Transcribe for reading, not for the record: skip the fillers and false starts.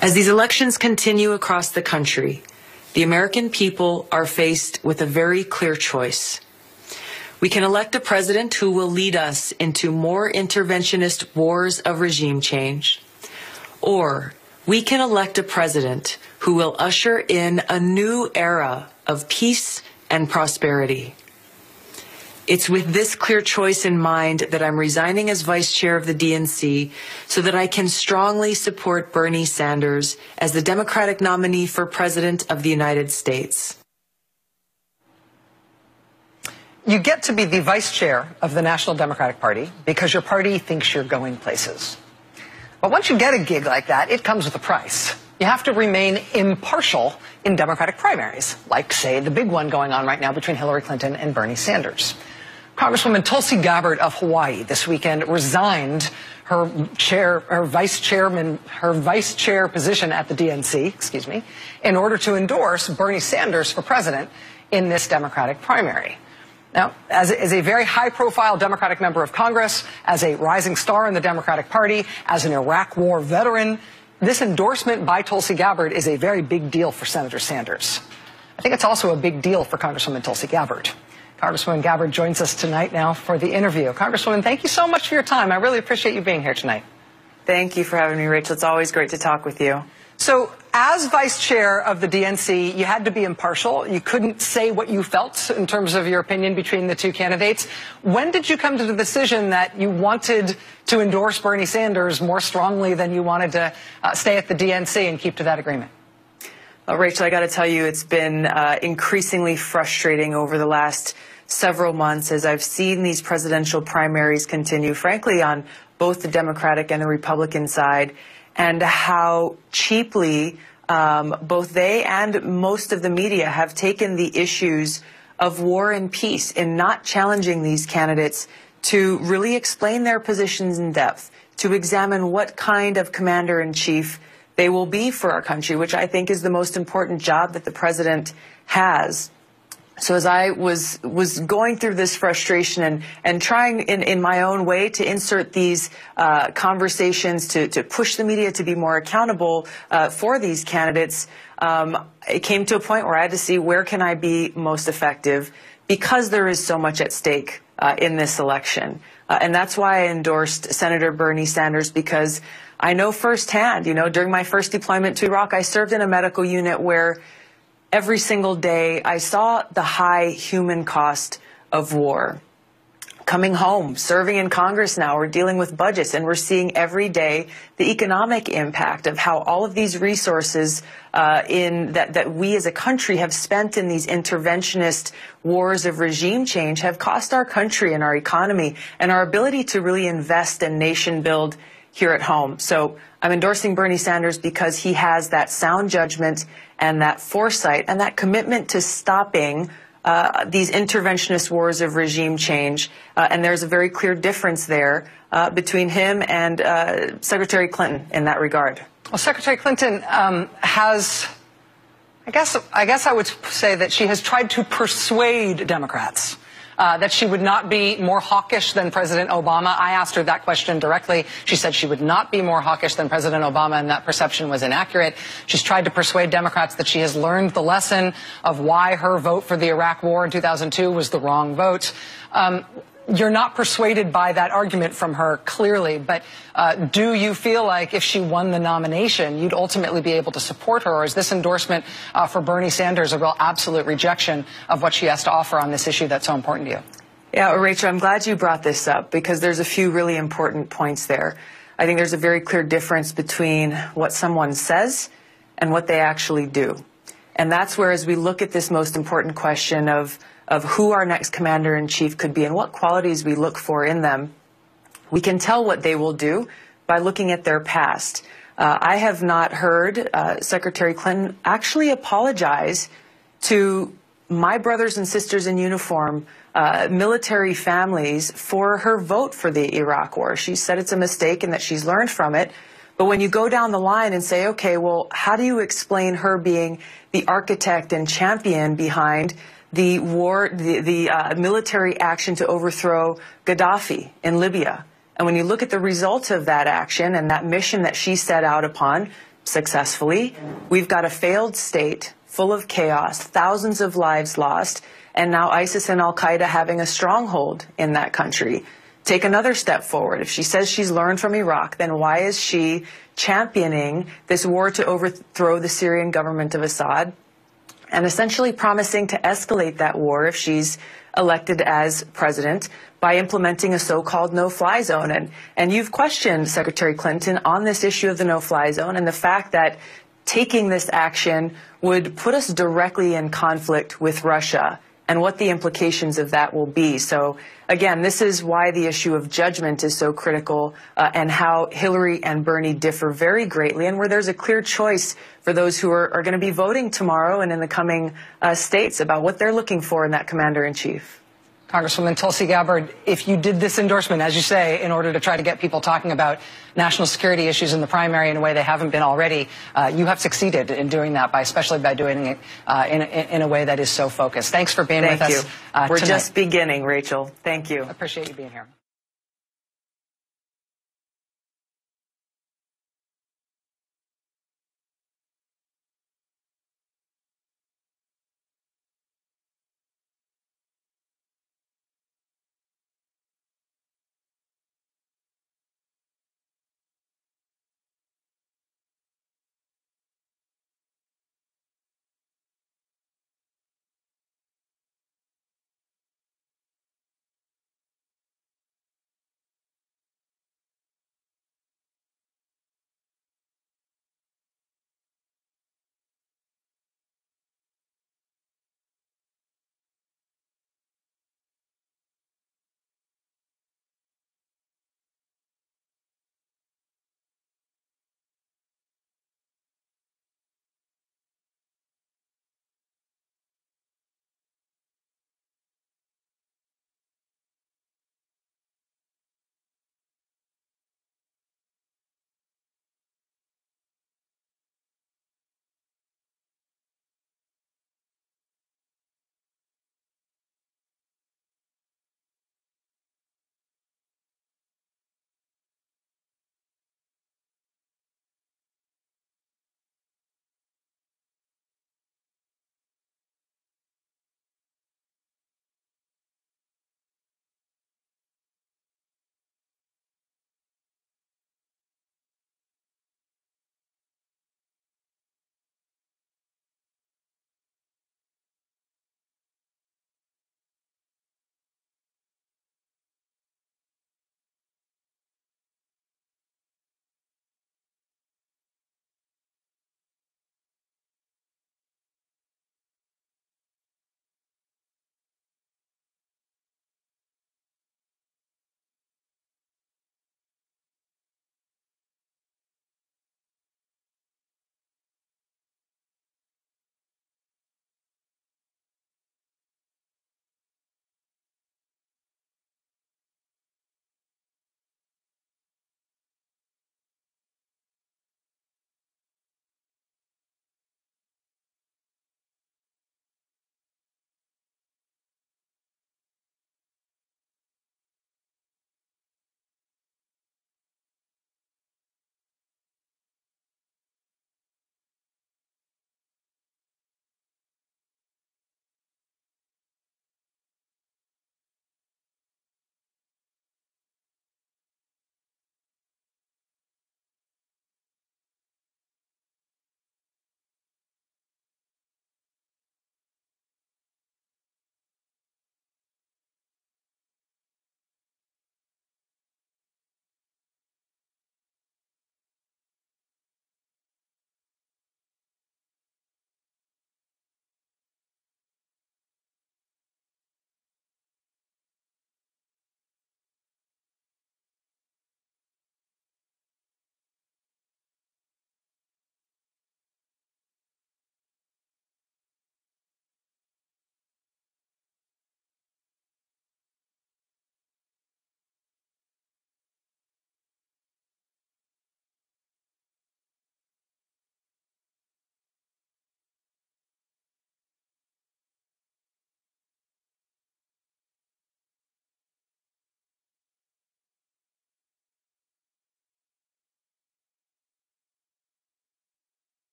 As these elections continue across the country, the American people are faced with a very clear choice. We can elect a president who will lead us into more interventionist wars of regime change, or we can elect a president who will usher in a new era of peace and prosperity. It's with this clear choice in mind that I'm resigning as vice chair of the DNC so that I can strongly support Bernie Sanders as the Democratic nominee for President of the United States. You get to be the vice chair of the National Democratic Party because your party thinks you're going places. But once you get a gig like that, it comes with a price. You have to remain impartial in Democratic primaries, like, say, the big one going on right now between Hillary Clinton and Bernie Sanders. Congresswoman Tulsi Gabbard of Hawaii this weekend resigned her vice chair position at the DNC, in order to endorse Bernie Sanders for president in this Democratic primary. Now, as a very high-profile Democratic member of Congress, as a rising star in the Democratic Party, as an Iraq War veteran, this endorsement by Tulsi Gabbard is a very big deal for Senator Sanders. I think it's also a big deal for Congresswoman Tulsi Gabbard. Congresswoman Gabbard joins us tonight now for the interview. Congresswoman, thank you so much for your time. I really appreciate you being here tonight. Thank you for having me, Rachel. It's always great to talk with you. So, as vice chair of the DNC, you had to be impartial. You couldn't say what you felt in terms of your opinion between the two candidates. When did you come to the decision that you wanted to endorse Bernie Sanders more strongly than you wanted to stay at the DNC and keep to that agreement? Well, Rachel, I got to tell you, it's been increasingly frustrating over the last several months as I've seen these presidential primaries continue, frankly, on both the Democratic and the Republican side, and how cheaply both they and most of the media have taken the issues of war and peace in not challenging these candidates to really explain their positions in depth, to examine what kind of commander-in-chief they will be for our country, which I think is the most important job that the president has. So as I was going through this frustration and trying in my own way to insert these conversations to push the media to be more accountable for these candidates, it came to a point where I had to see where can I be most effective because there is so much at stake in this election. And that's why I endorsed Senator Bernie Sanders, because I know firsthand, during my first deployment to Iraq, I served in a medical unit where every single day I saw the high human cost of war. Coming home, serving in Congress now, we're dealing with budgets, and we're seeing every day the economic impact of how all of these resources that we as a country have spent in these interventionist wars of regime change have cost our country and our economy and our ability to really invest and nation build here at home. So I'm endorsing Bernie Sanders because he has that sound judgment and that foresight and that commitment to stopping these interventionist wars of regime change. And there's a very clear difference there between him and Secretary Clinton in that regard. Well, Secretary Clinton has, I guess I would say that she has tried to persuade Democrats that she would not be more hawkish than President Obama. I asked her that question directly. She said she would not be more hawkish than President Obama, and that perception was inaccurate. She's tried to persuade Democrats that she has learned the lesson of why her vote for the Iraq War in 2002 was the wrong vote. You're not persuaded by that argument from her, clearly, but do you feel like if she won the nomination, you'd ultimately be able to support her, or is this endorsement for Bernie Sanders a real absolute rejection of what she has to offer on this issue that's so important to you? Yeah, Rachel, I'm glad you brought this up because there's a few really important points there. I think there's a very clear difference between what someone says and what they actually do. And that's where, as we look at this most important question of who our next commander-in-chief could be and what qualities we look for in them, we can tell what they will do by looking at their past. I have not heard Secretary Clinton actually apologize to my brothers and sisters in uniform, military families, for her vote for the Iraq War. She said it's a mistake and that she's learned from it. But when you go down the line and say, okay, well, how do you explain her being the architect and champion behind the war, the military action to overthrow Gaddafi in Libya? And when you look at the results of that action and that mission that she set out upon successfully. We've got a failed state full of chaos, thousands of lives lost, and now ISIS and al-Qaeda having a stronghold in that country. Take another step forward. If she says she's learned from Iraq, then why is she championing this war to overthrow the Syrian government of Assad and essentially promising to escalate that war if she's elected as president by implementing a so-called no-fly zone? And you've questioned Secretary Clinton on this issue of the no-fly zone and the fact that taking this action would put us directly in conflict with Russia and what the implications of that will be. So, again, this is why the issue of judgment is so critical and how Hillary and Bernie differ very greatly, and where there's a clear choice for those who are going to be voting tomorrow and in the coming states about what they're looking for in that commander-in-chief. Congresswoman Tulsi Gabbard, if you did this endorsement, as you say, in order to try to get people talking about national security issues in the primary in a way they haven't been already, you have succeeded in doing that, especially by doing it in a way that is so focused. Thanks for being with us. Thank you. We're just beginning, Rachel. Thank you. I appreciate you being here.